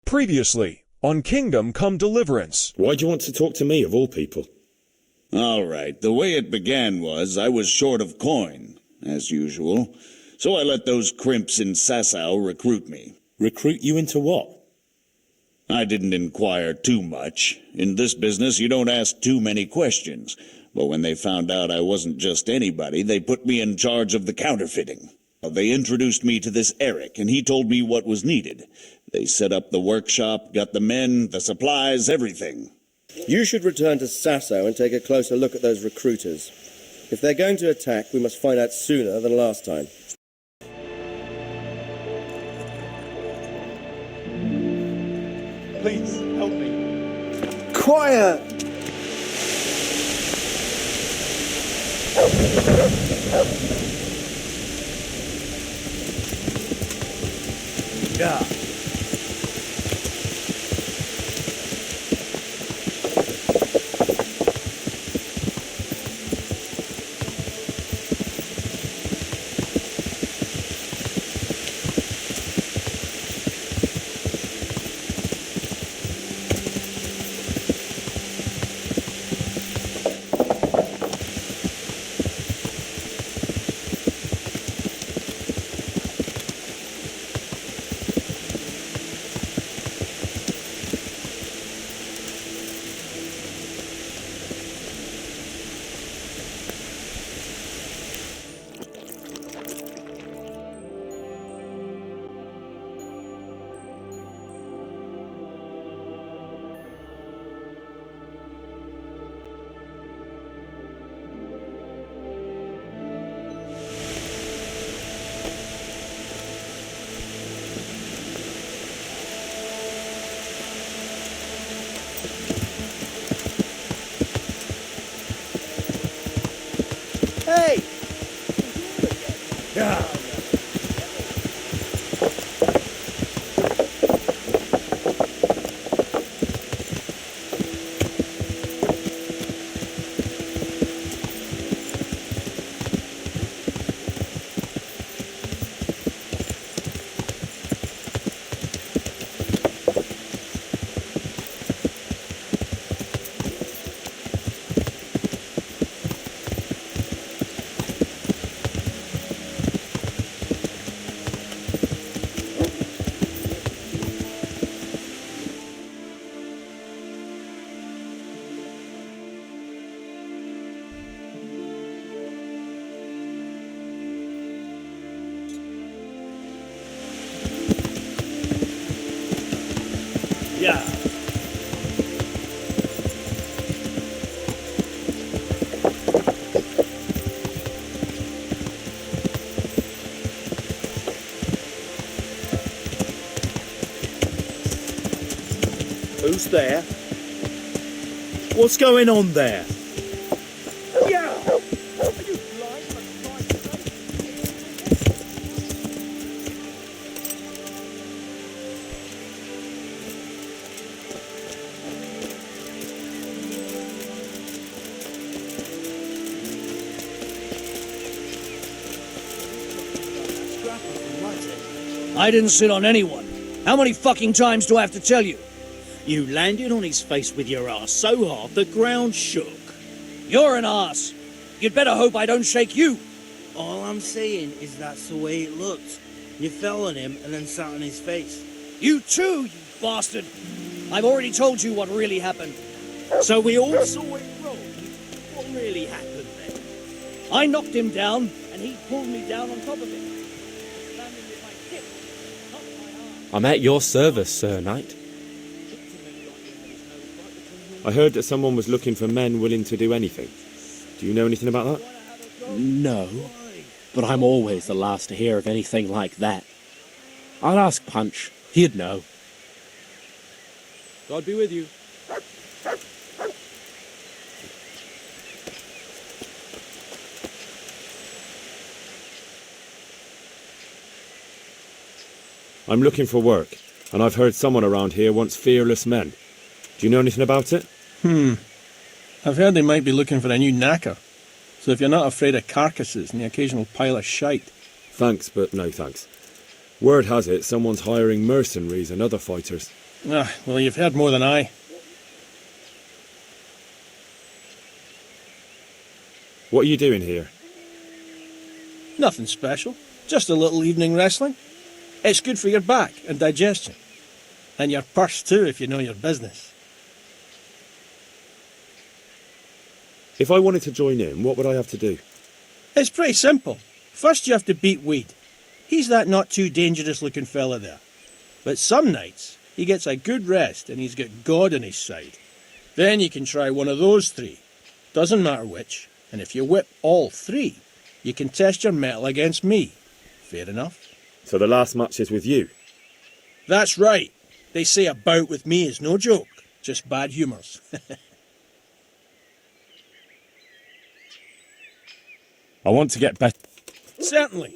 Previously, on Kingdom Come Deliverance. Why do you want to talk to me, of all people? All right, the way it began was I was short of coin, as usual, so I let those crimps in Sasau recruit me. Recruit you into what? I didn't inquire too much. In this business, you don't ask too many questions. But when they found out I wasn't just anybody, they put me in charge of the counterfeiting. They introduced me to this Eric, and he told me what was needed. They set up the workshop, got the men, the supplies, everything. You should return to Sasau and take a closer look at those recruiters. If they're going to attack, we must find out sooner than last time. Please, help me. Quiet! Yeah. Hey! Yeah. Yeah. Who's there? What's going on there? Yeah. I didn't sit on anyone. How many fucking times do I have to tell you? You landed on his face with your ass so hard the ground shook. You're an ass. You'd better hope I don't shake you. All I'm saying is that's the way it looked. You fell on him and then sat on his face. You too, you bastard. I've already told you what really happened. So we all saw it wrong. What really happened then? I knocked him down, and he pulled me down on top of him. Landing with my hip, not my arm. I'm at your service, Sir Knight. I heard that someone was looking for men willing to do anything. Do you know anything about that? No, but I'm always the last to hear of anything like that. I'll ask Punch. He'd know. God be with you. I'm looking for work, and I've heard someone around here wants fearless men. Do you know anything about it? I've heard they might be looking for a new knacker. So if you're not afraid of carcasses and the occasional pile of shite... Thanks, but no thanks. Word has it someone's hiring mercenaries and other fighters. Ah, well, you've heard more than I. What are you doing here? Nothing special. Just a little evening wrestling. It's good for your back and digestion. And your purse too, if you know your business. If I wanted to join in, what would I have to do? It's pretty simple. First you have to beat Weed. He's that not too dangerous looking fella there. But some nights, he gets a good rest and he's got God on his side. Then you can try one of those three. Doesn't matter which. And if you whip all three, you can test your mettle against me. Fair enough? So the last match is with you? That's right. They say a bout with me is no joke. Just bad humours. I want to get better. Certainly.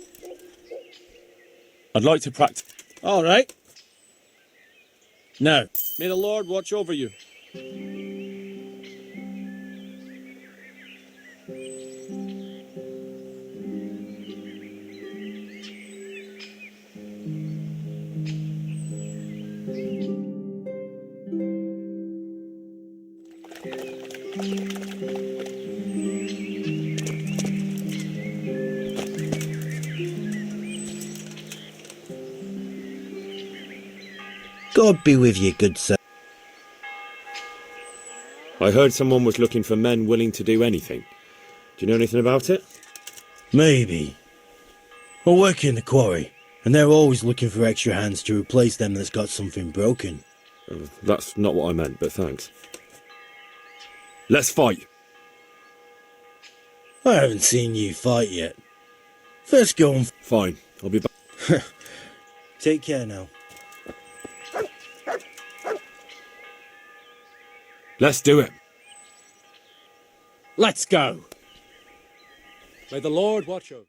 I'd like to practice. All right. Now, may the Lord watch over you. God be with you, good sir. I heard someone was looking for men willing to do anything. Do you know anything about it? Maybe. I work in the quarry, and they're always looking for extra hands to replace them that's got something broken. That's not what I meant, but thanks. Let's fight! I haven't seen you fight yet. First go and... Fine, I'll be back. Take care now. Let's do it! Let's go. May the Lord watch over.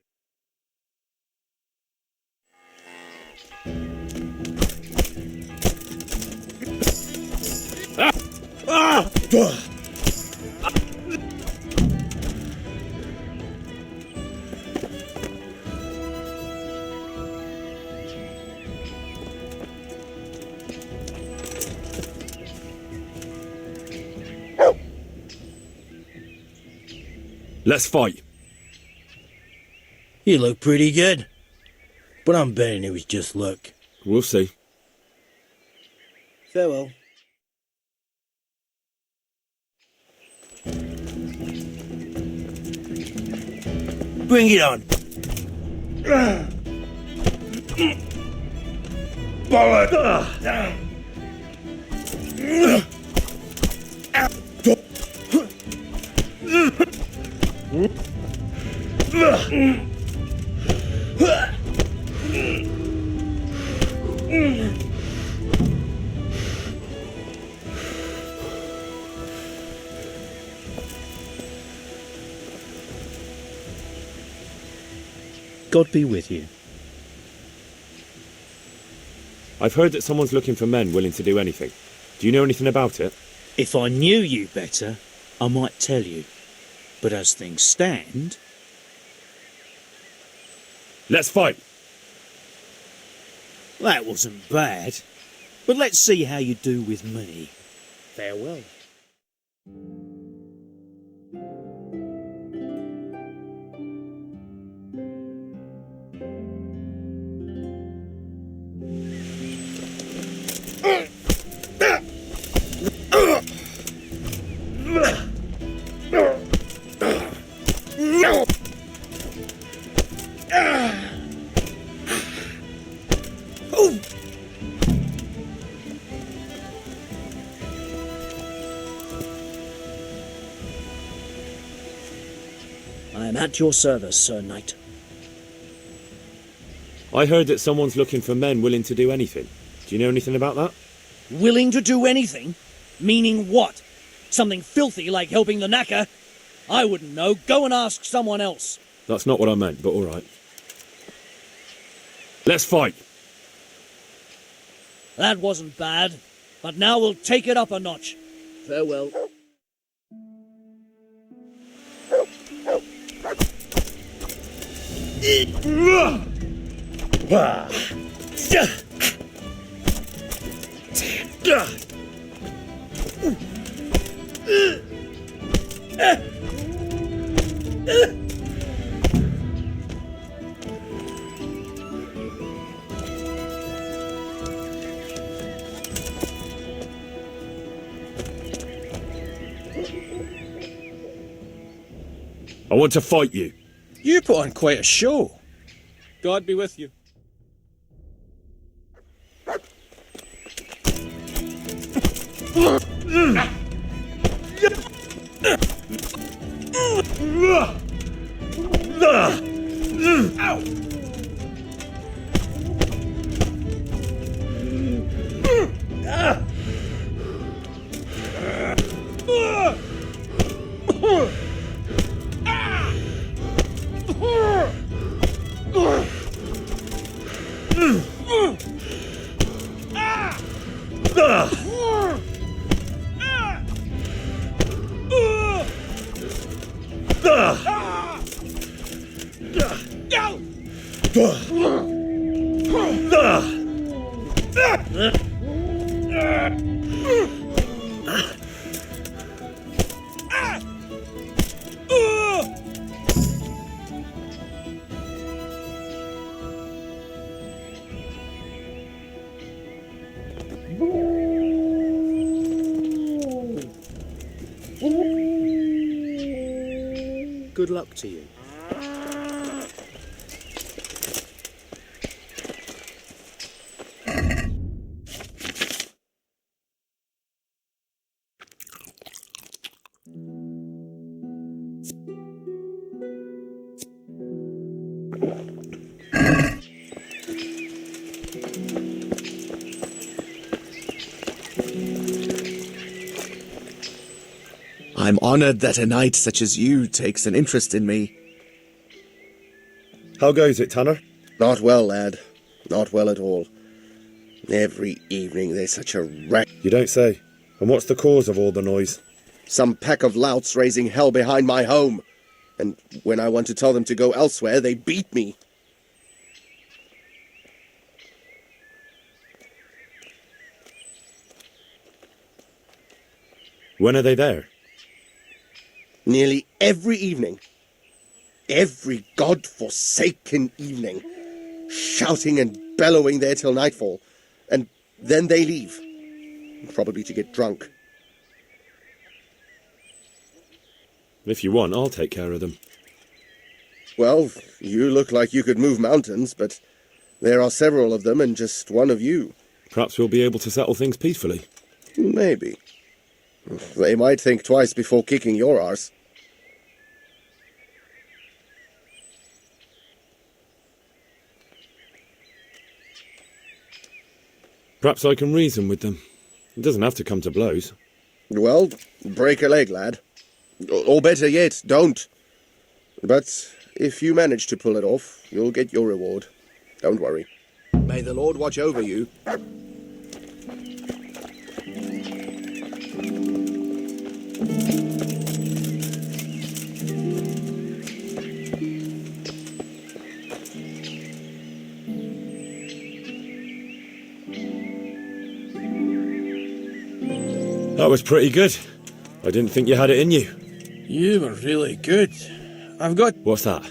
Let's fight! You look pretty good. But I'm betting it was just luck. We'll see. Farewell. Bring it on. Bullet! God be with you. I've heard that someone's looking for men willing to do anything. Do you know anything about it? If I knew you better, I might tell you. But as things stand... Let's fight! That wasn't bad. But let's see how you do with me. Farewell. I am at your service, Sir Knight. I heard that someone's looking for men willing to do anything. Do you know anything about that? Willing to do anything? Meaning what? Something filthy like helping the knacker? I wouldn't know. Go and ask someone else. That's not what I meant, but alright. Let's fight! That wasn't bad. But now we'll take it up a notch. Farewell. I want to fight you. You put on quite a show. God be with you. Good luck to you. I'm honored that a knight such as you takes an interest in me. How goes it, Tanner? Not well, lad. Not well at all. Every evening there's such a wreck. You don't say. And what's the cause of all the noise? Some pack of louts raising hell behind my home. And when I want to tell them to go elsewhere, they beat me. When are they there? Nearly every evening. Every god-forsaken evening. Shouting and bellowing there till nightfall. And then they leave. Probably to get drunk. If you want, I'll take care of them. Well, you look like you could move mountains, but there are several of them and just one of you. Perhaps we'll be able to settle things peacefully. Maybe. They might think twice before kicking your arse. Perhaps I can reason with them. It doesn't have to come to blows. Well, break a leg, lad. Or better yet, don't. But if you manage to pull it off, you'll get your reward. Don't worry. May the Lord watch over you. That was pretty good. I didn't think you had it in you. You were really good. I've got... What's that?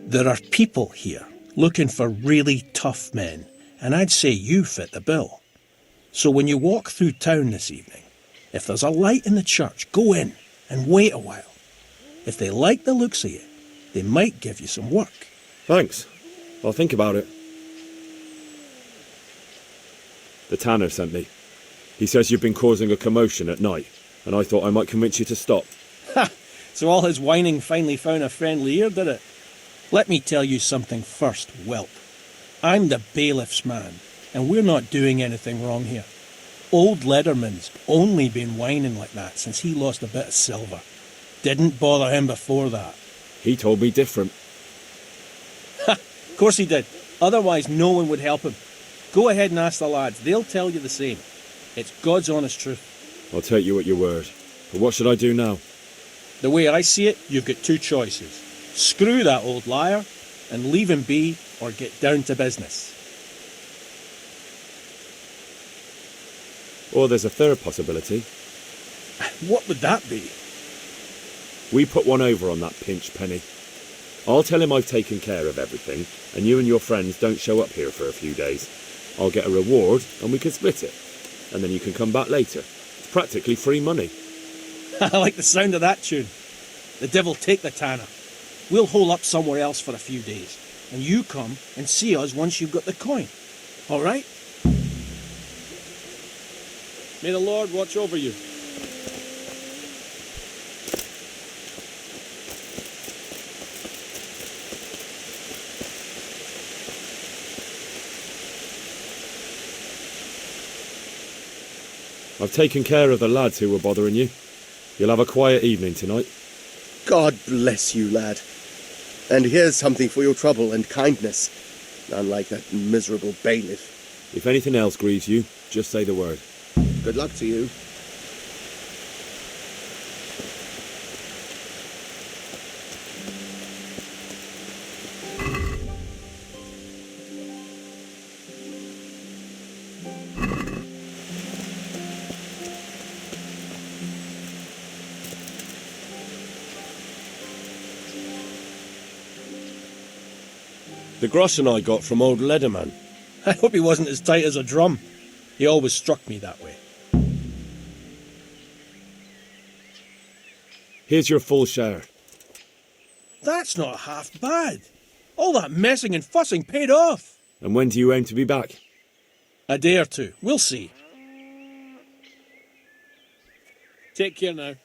There are people here looking for really tough men, and I'd say you fit the bill. So when you walk through town this evening, if there's a light in the church, go in and wait a while. If they like the looks of you, they might give you some work. Thanks. I'll think about it. The tanner sent me. He says you've been causing a commotion at night, and I thought I might convince you to stop. Ha! So all his whining finally found a friendly ear, did it? Let me tell you something first, whelp. I'm the bailiff's man, and we're not doing anything wrong here. Old Lederman's only been whining like that since he lost a bit of silver. Didn't bother him before that. He told me different. Ha! Of course he did. Otherwise no one would help him. Go ahead and ask the lads. They'll tell you the same. It's God's honest truth. I'll take you at your word. But what should I do now? The way I see it, you've got two choices. Screw that old liar and leave him be, or get down to business. Or there's a third possibility. What would that be? We put one over on that pinch penny. I'll tell him I've taken care of everything, and you and your friends don't show up here for a few days. I'll get a reward, and we can split it. And then you can come back later. It's practically free money. I like the sound of that tune. The devil take the tanner. We'll hole up somewhere else for a few days, and you come and see us once you've got the coin. All right? May the Lord watch over you. I've taken care of the lads who were bothering you. You'll have a quiet evening tonight. God bless you, lad. And here's something for your trouble and kindness. Unlike that miserable bailiff. If anything else grieves you, just say the word. Good luck to you. The groschen I got from old Leatherman. I hope he wasn't as tight as a drum. He always struck me that way. Here's your full share. That's not half bad. All that messing and fussing paid off. And when do you aim to be back? A day or two. We'll see. Take care now.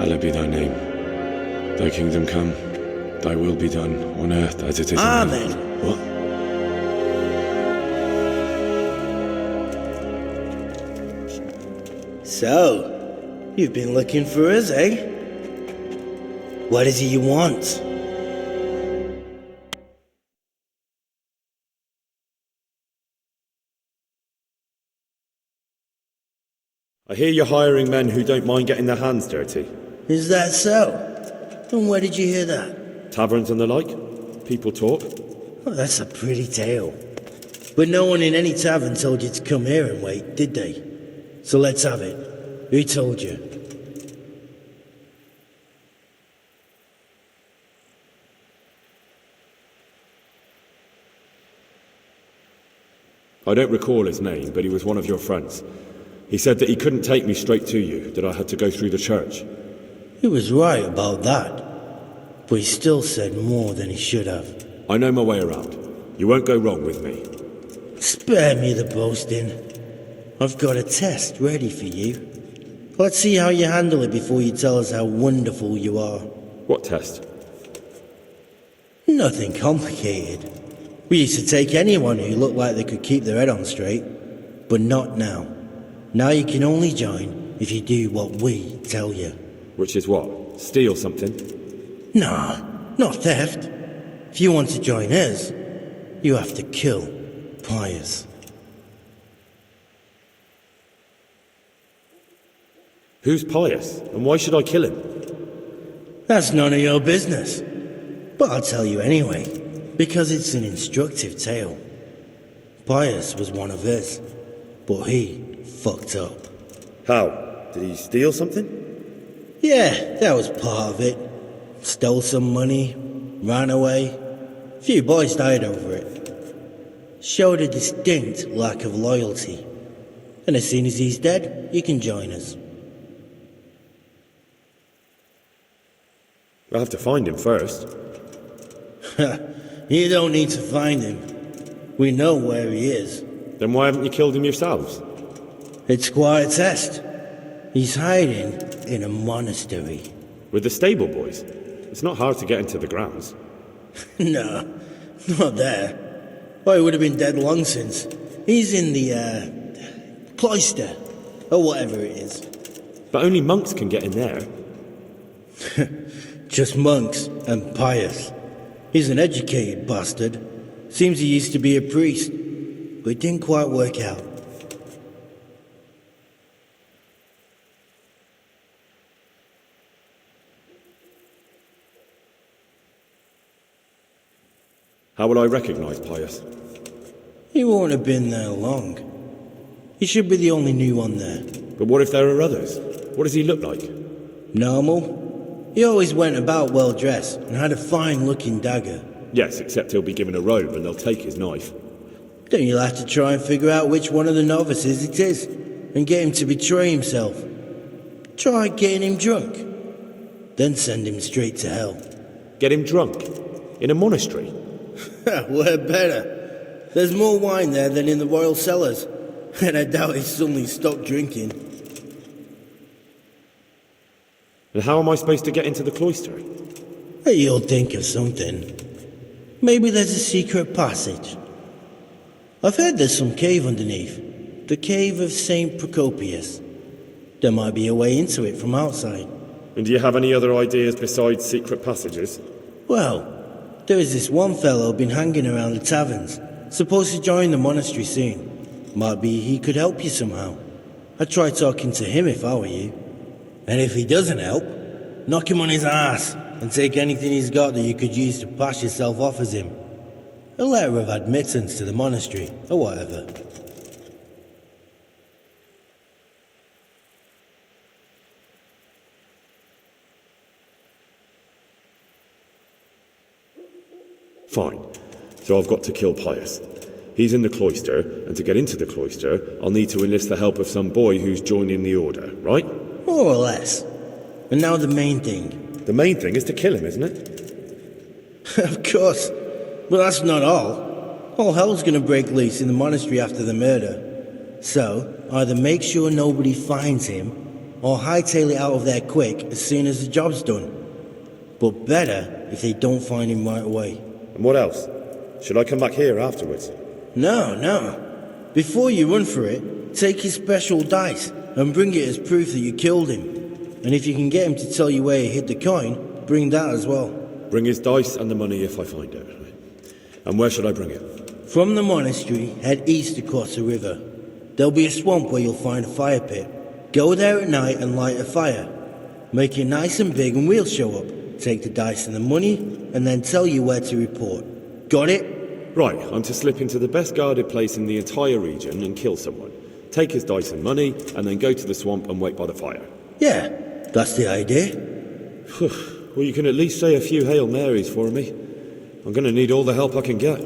Hallowed be thy name. Thy kingdom come, thy will be done, on earth as it is in heaven. Amen. What? So, you've been looking for us, eh? What is it you want? I hear you're hiring men who don't mind getting their hands dirty. Is that so? And where did you hear that? Taverns and the like? People talk? Oh, that's a pretty tale. But no one in any tavern told you to come here and wait, did they? So let's have it. Who told you? I don't recall his name, but he was one of your friends. He said that he couldn't take me straight to you, that I had to go through the church. He was right about that. But he still said more than he should have. I know my way around. You won't go wrong with me. Spare me the boasting. I've got a test ready for you. Let's see how you handle it before you tell us how wonderful you are. What test? Nothing complicated. We used to take anyone who looked like they could keep their head on straight, but not now. Now you can only join if you do what we tell you. Which is what? Steal something? Nah, not theft. If you want to join us, you have to kill Pious. Who's Pious, and why should I kill him? That's none of your business. But I'll tell you anyway, because it's an instructive tale. Pious was one of us, but he fucked up. How? Did he steal something? Yeah, that was part of it. Stole some money, ran away. A few boys died over it. Showed a distinct lack of loyalty. And as soon as he's dead, you can join us. I'll have to find him first. You don't need to find him. We know where he is. Then why haven't you killed him yourselves? It's quite a test. He's hiding in a monastery. With the stable boys? It's not hard to get into the grounds. No, not there. Well, he would have been dead long since. He's in the, cloister, or whatever it is. But only monks can get in there. Just monks and Pious. He's an educated bastard. Seems he used to be a priest, but it didn't quite work out. How will I recognize Pious? He won't have been there long. He should be the only new one there. But what if there are others? What does he look like? Normal. He always went about well dressed and had a fine looking dagger. Yes, except he'll be given a robe and they'll take his knife. Then you'll have to try and figure out which one of the novices it is, and get him to betray himself. Try getting him drunk, then send him straight to hell. Get him drunk? In a monastery? We're better. There's more wine there than in the royal cellars, and I doubt he's suddenly stopped drinking. And how am I supposed to get into the cloister? You'll think of something. Maybe there's a secret passage. I've heard there's some cave underneath. The cave of St. Procopius. There might be a way into it from outside. And do you have any other ideas besides secret passages? Well, there is this one fellow been hanging around the taverns, supposed to join the monastery soon. Might be he could help you somehow. I'd try talking to him if I were you. And if he doesn't help, knock him on his ass and take anything he's got that you could use to pass yourself off as him. A letter of admittance to the monastery, or whatever. Fine. So I've got to kill Pious. He's in the cloister, and to get into the cloister, I'll need to enlist the help of some boy who's joining the order, right? More or less. And now the main thing. The main thing is to kill him, isn't it? Of course. But that's not all. All hell's gonna break loose in the monastery after the murder. So, either make sure nobody finds him, or hightail it out of there quick as soon as the job's done. But better if they don't find him right away. And what else? Should I come back here afterwards? No. Before you run for it, take his special dice and bring it as proof that you killed him. And if you can get him to tell you where he hid the coin, bring that as well. Bring his dice and the money if I find it. And where should I bring it? From the monastery, head east across the river. There'll be a swamp where you'll find a fire pit. Go there at night and light a fire. Make it nice and big and we'll show up. Take the dice and the money, and then tell you where to report. Got it? Right, I'm to slip into the best guarded place in the entire region and kill someone. Take his dice and money, and then go to the swamp and wait by the fire. Yeah, that's the idea. Well, you can at least say a few Hail Marys for me. I'm going to need all the help I can get.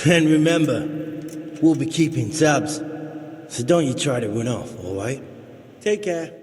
And remember, we'll be keeping tabs. So don't you try to run off, alright? Take care.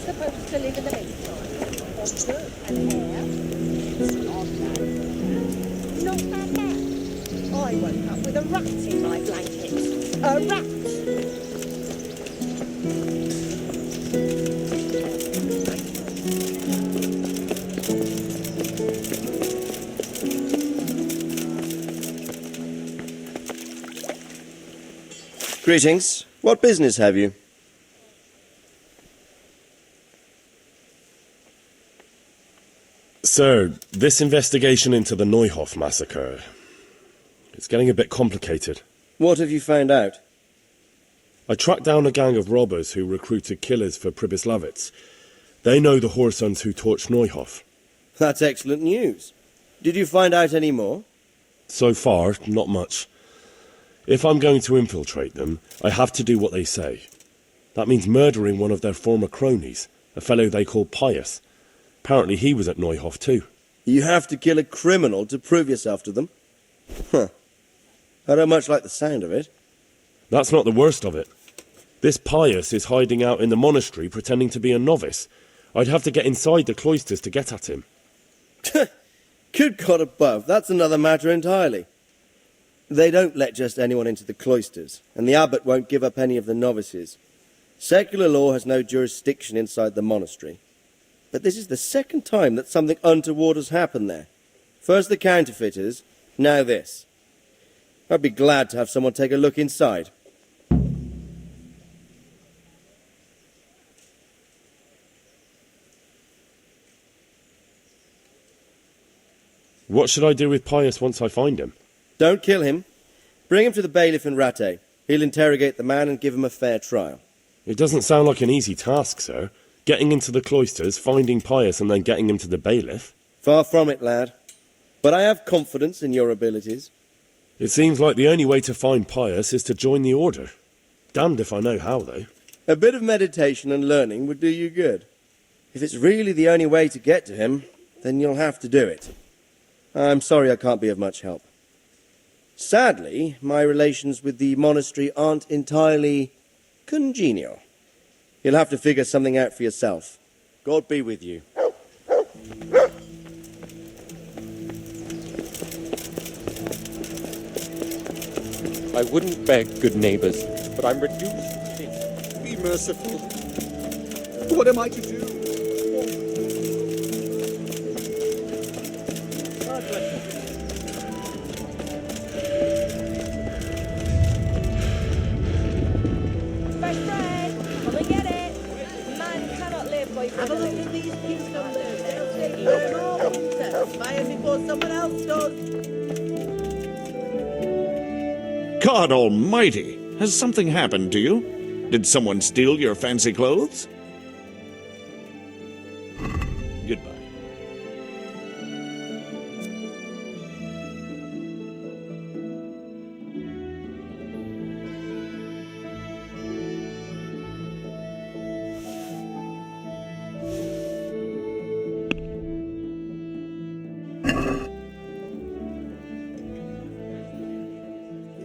supposed to live in the basement? And hair? Not that bad. I woke up with a rat in my blankets. A rat! Greetings. What business have you? Sir, this investigation into the Neuhof massacre, it's getting a bit complicated. What have you found out? I tracked down a gang of robbers who recruited killers for Pribyslavitz. They know the whoresons who torched Neuhof. That's excellent news. Did you find out any more? So far, not much. If I'm going to infiltrate them, I have to do what they say. That means murdering one of their former cronies, a fellow they call Pious. Apparently he was at Neuhof too. You have to kill a criminal to prove yourself to them? Huh. I don't much like the sound of it. That's not the worst of it. This Pious is hiding out in the monastery pretending to be a novice. I'd have to get inside the cloisters to get at him. Good God above, that's another matter entirely. They don't let just anyone into the cloisters, and the abbot won't give up any of the novices. Secular law has no jurisdiction inside the monastery. But this is the second time that something untoward has happened there. First the counterfeiters, now this. I'd be glad to have someone take a look inside. What should I do with Pious once I find him? Don't kill him. Bring him to the bailiff in Rattay. He'll interrogate the man and give him a fair trial. It doesn't sound like an easy task, sir. Getting into the cloisters, finding Pious, and then getting him to the bailiff. Far from it, lad. But I have confidence in your abilities. It seems like the only way to find Pious is to join the order. Damned if I know how, though. A bit of meditation and learning would do you good. If it's really the only way to get to him, then you'll have to do it. I'm sorry I can't be of much help. Sadly, my relations with the monastery aren't entirely congenial. You'll have to figure something out for yourself. God be with you. I wouldn't beg, good neighbours, but I'm reduced. Be merciful. What am I to do? Have a look at these kids up there. They'll take you all winter. Buy it before someone else does. God almighty! Has something happened to you? Did someone steal your fancy clothes? Goodbye.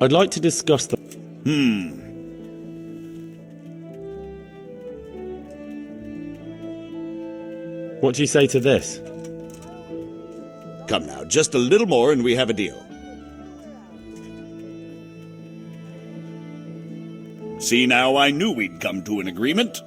I'd like to discuss the... What do you say to this? Come now, just a little more and we have a deal. See now, I knew we'd come to an agreement.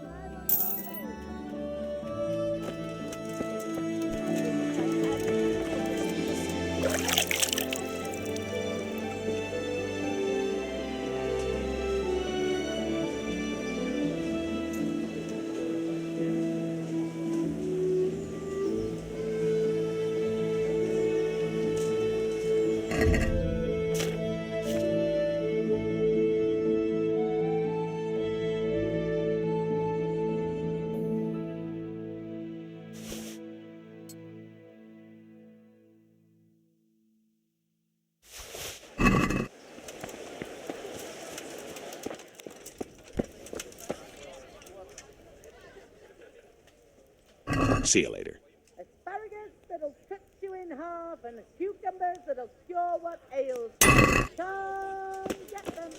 See you later. Asparagus that'll cut you in half and cucumbers that'll cure what ails. Come get them.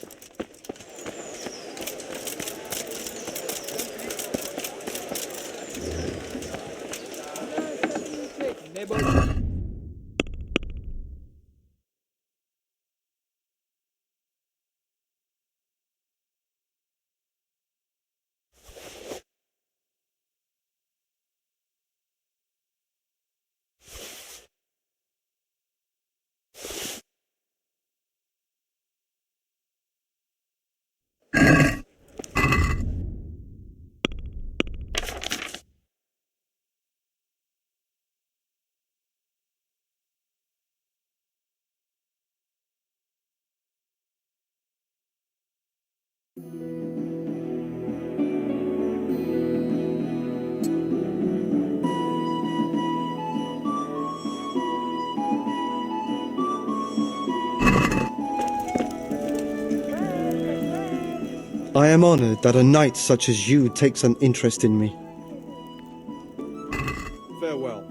I am honored that a knight such as you takes an interest in me. Farewell.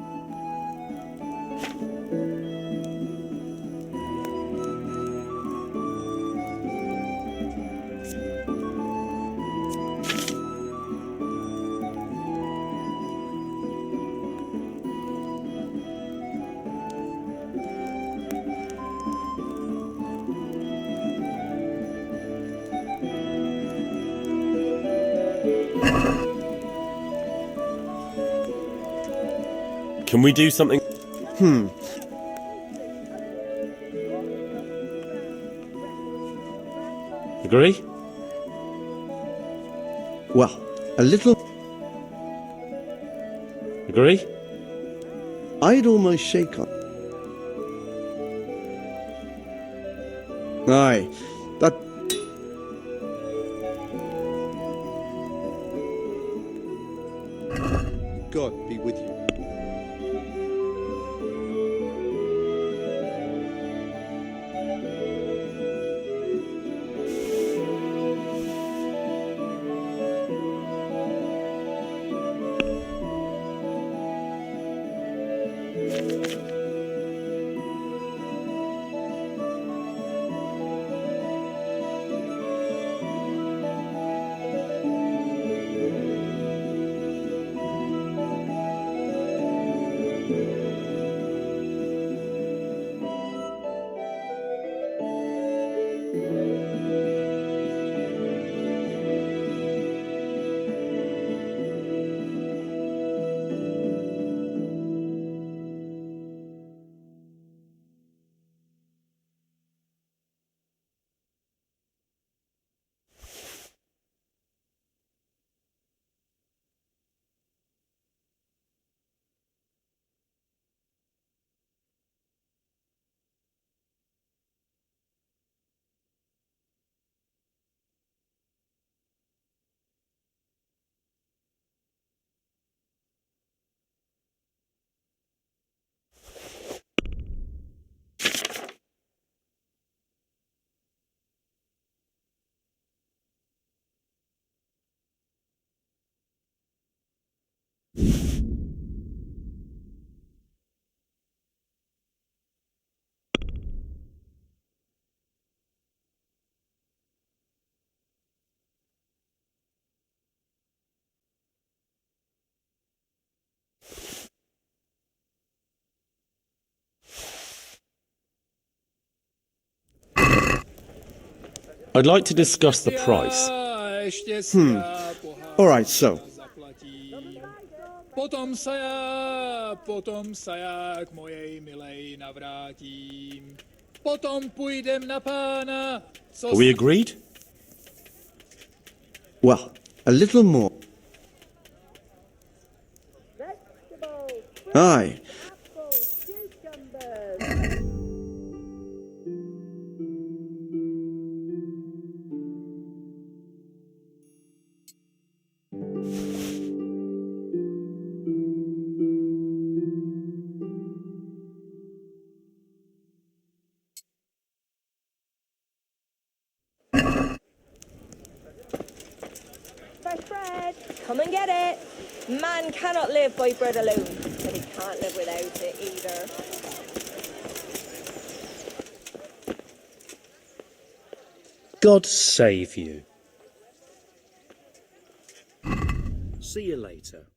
Can we do something? Agree? Well, a little... Agree? I'd almost shake on... Aye, that... God be with you. I'd like to discuss the price. All right, so... Potom se já k mojej milej navrátím. Potom půjdem na pána, co... Are we agreed? Well, a little more. Aye. Fresh bread, come and get it. Man cannot live by bread alone, but he can't live without it either. God save you. See you later.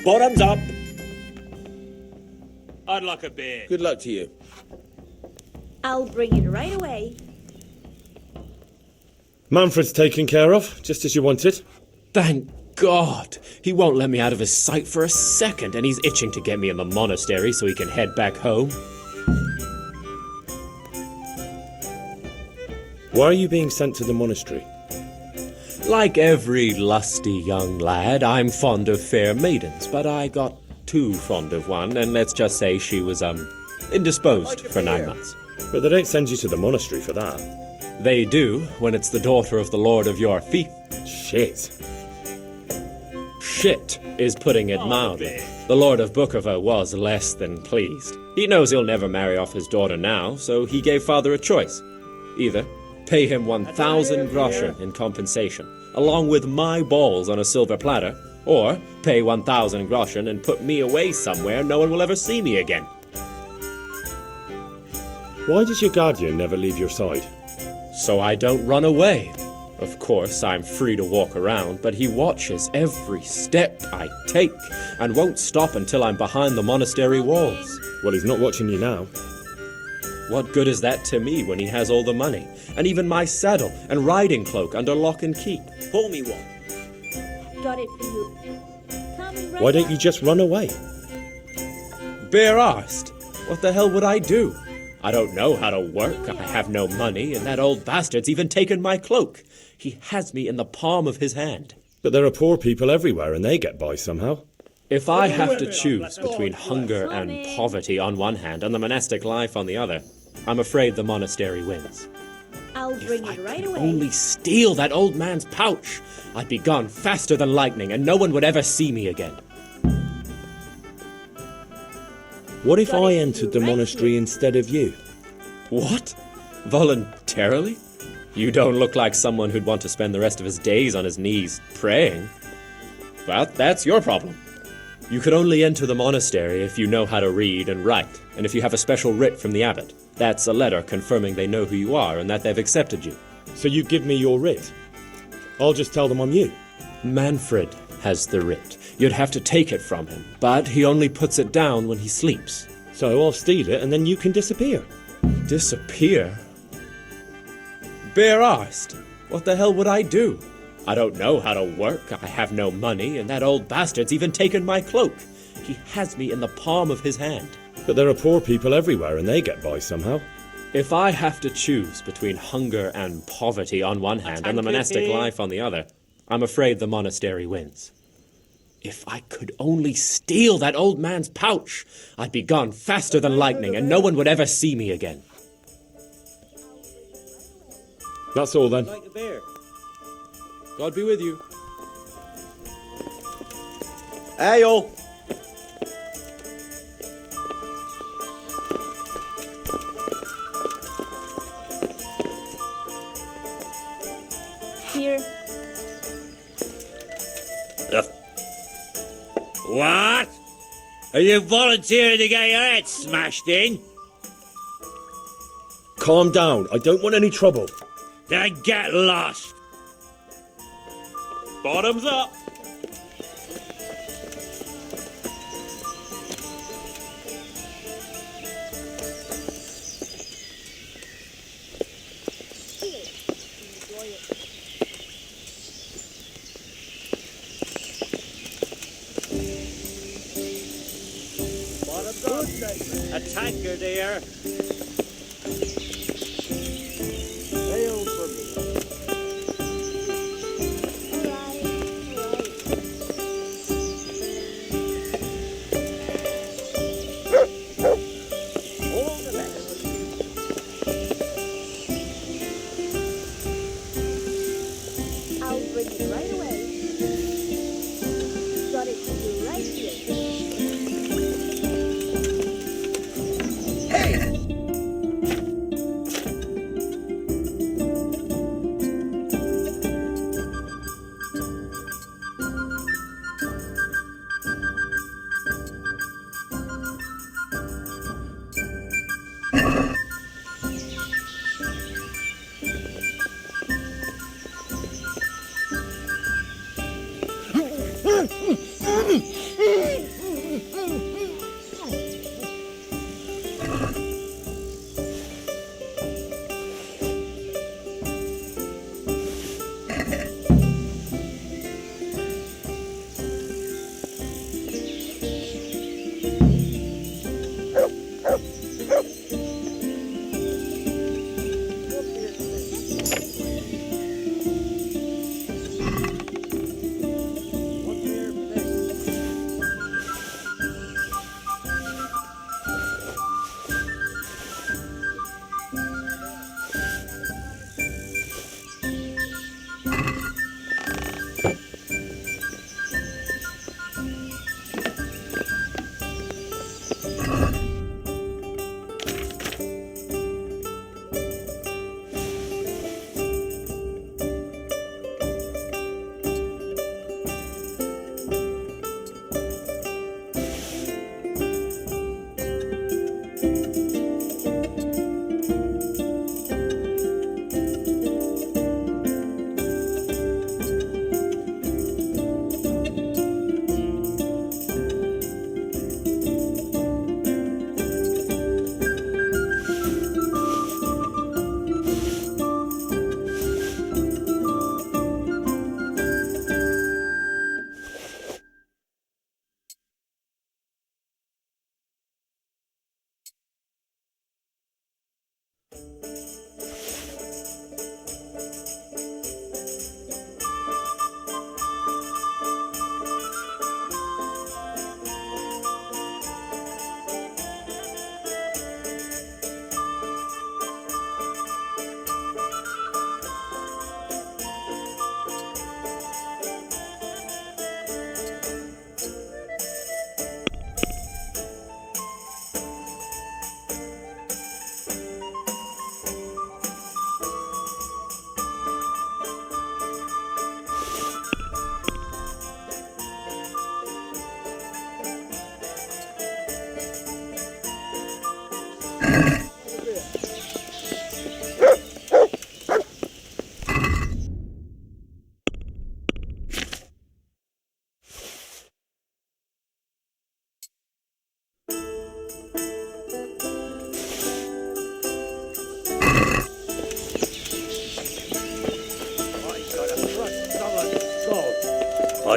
Bottoms up! I'd like a beer. Good luck to you. I'll bring it right away. Manfred's taken care of, just as you wanted. Thank God! He won't let me out of his sight for a second, and he's itching to get me in the monastery so he can head back home. Why are you being sent to the monastery? Like every lusty young lad, I'm fond of fair maidens, but I got too fond of one, and let's just say she was, indisposed for 9 months. But they don't send you to the monastery for that. They do, when it's the daughter of the Lord of your fief. Shit. Shit is putting it mildly. The Lord of Bookover was less than pleased. He knows he'll never marry off his daughter now, so he gave father a choice. Either pay him 1,000 groschen in compensation, along with my balls on a silver platter, or pay 1,000 groschen and put me away somewhere no one will ever see me again. Why does your guardian never leave your side? So I don't run away. Of course, I'm free to walk around, but he watches every step I take and won't stop until I'm behind the monastery walls. Well, he's not watching you now. What good is that to me when he has all the money, and even my saddle and riding cloak under lock and key? Pull me one. Got it for you. Coming right Why don't back. you just run away? Bare-arsed. What the hell would I do? I don't know how to work, I have no money, and that old bastard's even taken my cloak. He has me in the palm of his hand. But there are poor people everywhere and they get by somehow. If I have to choose between hunger and poverty on one hand and the monastic life on the other, I'm afraid the monastery wins. I'll bring it right away. Only steal that old man's pouch, I'd be gone faster than lightning and no one would ever see me again. What if I entered the monastery instead of you? What? Voluntarily? You don't look like someone who'd want to spend the rest of his days on his knees praying. Well, that's your problem. You could only enter the monastery if you know how to read and write, and if you have a special writ from the abbot. That's a letter confirming they know who you are and that they've accepted you. So you give me your writ? I'll just tell them I'm you. Manfred has the writ. You'd have to take it from him, but he only puts it down when he sleeps. So I'll steal it and then you can disappear. Disappear? Bare-arsed. What the hell would I do? I don't know how to work, I have no money, and that old bastard's even taken my cloak. He has me in the palm of his hand. But there are poor people everywhere and they get by somehow. If I have to choose between hunger and poverty on one hand and the monastic life on the other, I'm afraid the monastery wins. If I could only steal that old man's pouch, I'd be gone faster than lightning and no one would ever see me again. That's all then. Like a bear. God be with you. Hey, all. Here. What? Are you volunteering to get your head smashed in? Calm down. I don't want any trouble. Then get lost. Bottoms up! Bottoms up. A tanker, dear. Hail for me. I'll bring it right away. Got it for you right here.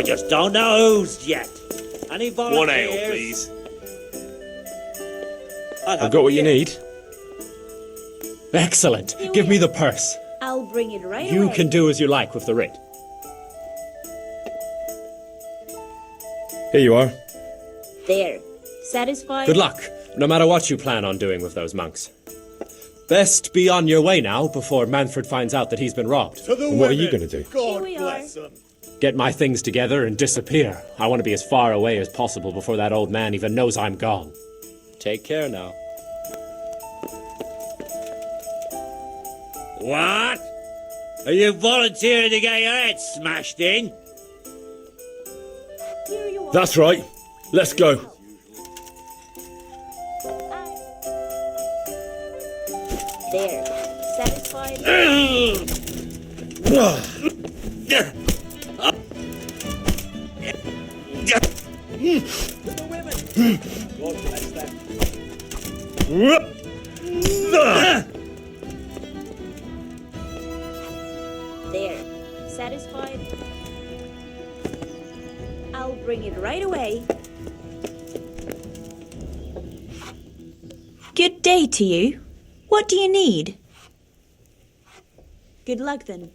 I just don't know who's yet. Any volunteers? One ale, please. I've got what you need. Excellent. Give me the purse. I'll bring it right You away. can do as you like with the writ. Here you are. There. Satisfied? Good luck, no matter what you plan on doing with those monks. Best be on your way now before Manfred finds out that he's been robbed. And what are you going to do? God bless them. Get my things together and disappear. I want to be as far away as possible before that old man even knows I'm gone. Take care now. What? Are you volunteering to get your head smashed in? That's right. Let's go. There. Satisfied? God bless them. There. Satisfied? I'll bring it right away. Good day to you. What do you need? Good luck then.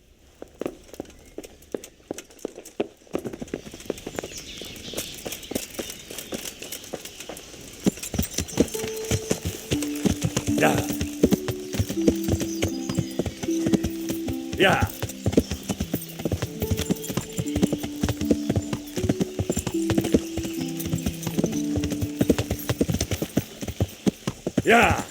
Yeah. Yeah.